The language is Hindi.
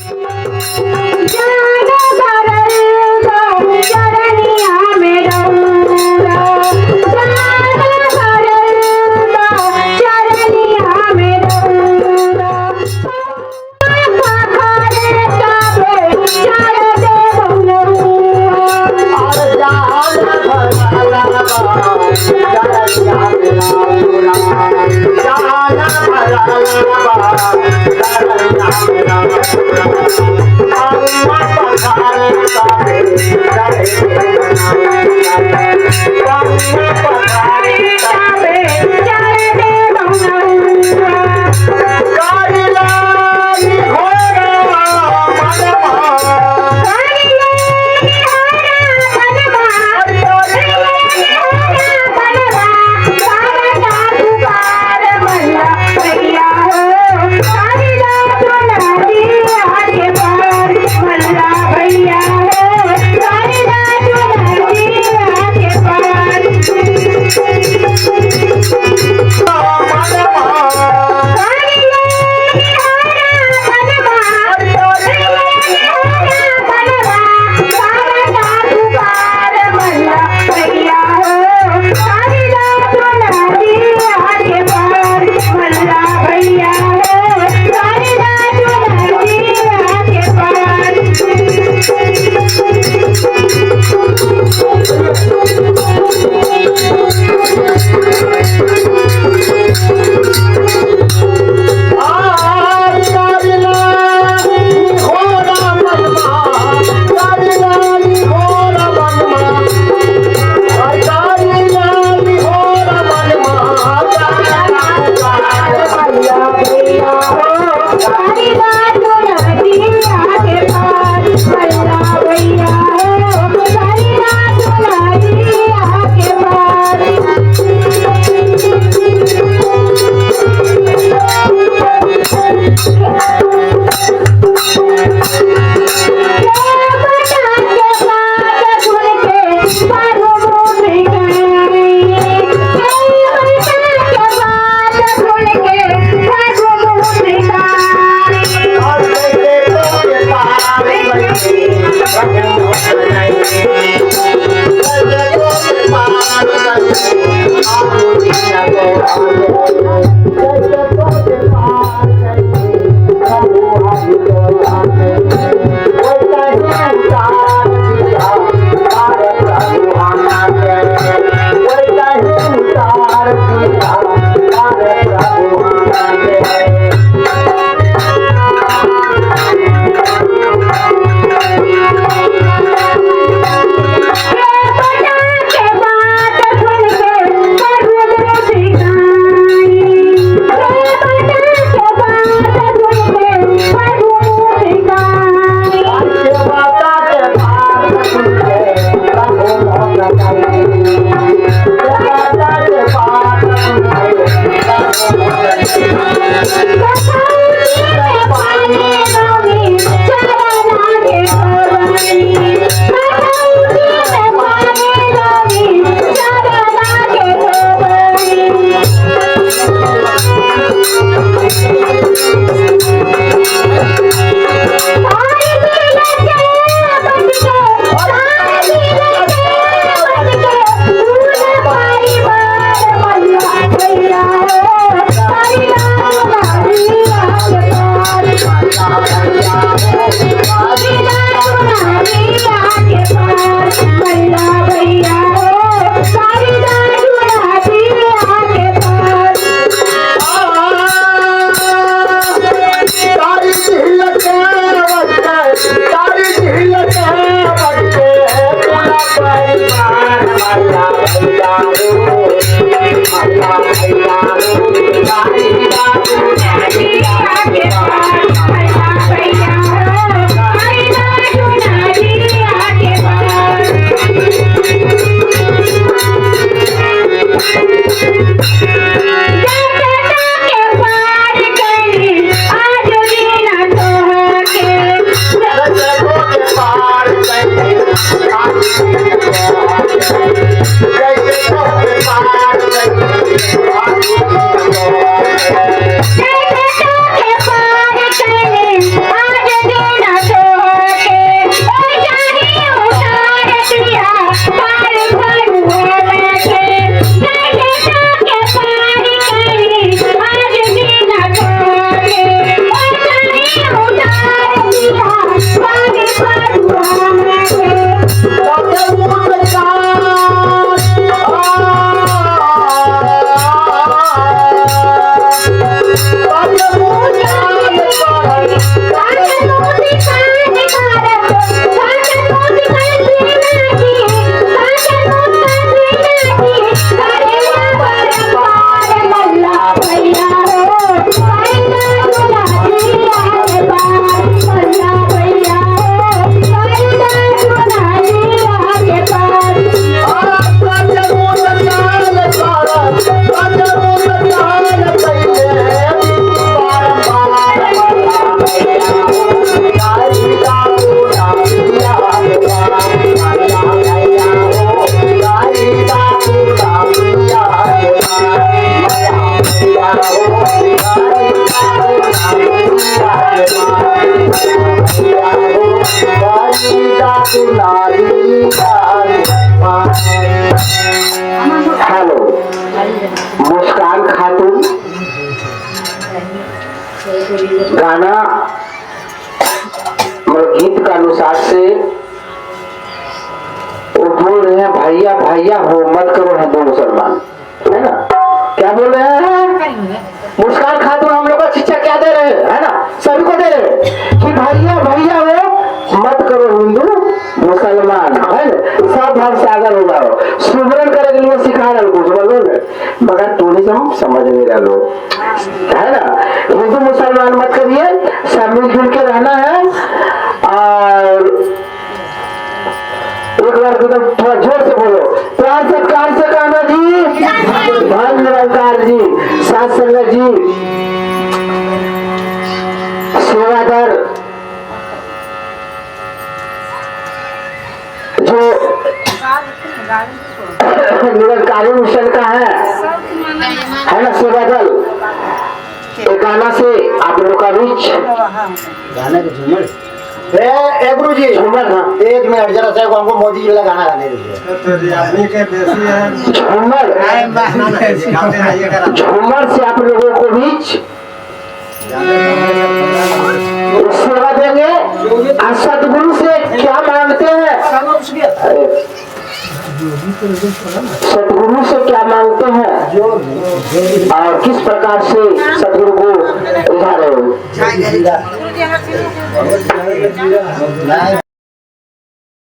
Bye. गाना गीत का अनुसार से वो बोल रहे हैं भैया भैया हो मत करो हिंदू मुसलमान, है ना। क्या बोल रहे हैं? मुस्कान खातून हम लोग को शिक्षा क्या दे रहे हैं, है ना, सभी को दे रहे हैं कि भैया भैया हो मत करो हिंदू मुसलमान, है ना, सब धर्म से आगे हो जाओ। सुमरन करे के लिए सिखा रहे कुछ बोलो ना, मगर टूरिज्म समझ नहीं रहे लोग, है ना। हिंदू मुसलमान मत करिए, सब मिलजुल के रहना है। और एक बार थोड़ा जोर से बोलो, प्यार सत्कार से कहना जी, धन निरंकार जी, सात संगत जी, सेवादार जो निरंकारी मिशन का है ना, सेवा दल। एक गाना से आप लोगों का बीच गाने के झूमर गुरु जी झूमर, हाँ 1 मिनट जरा से हमको मोदी जी वाला गाना गाने दीजिए। झूमर से आप लोगों को बीच सेवा देंगे। और सतगुरु से क्या मांगते हैं? सतगुरु से क्या मांगते हैं और किस प्रकार से सतगुरु को रिझा रहे हो?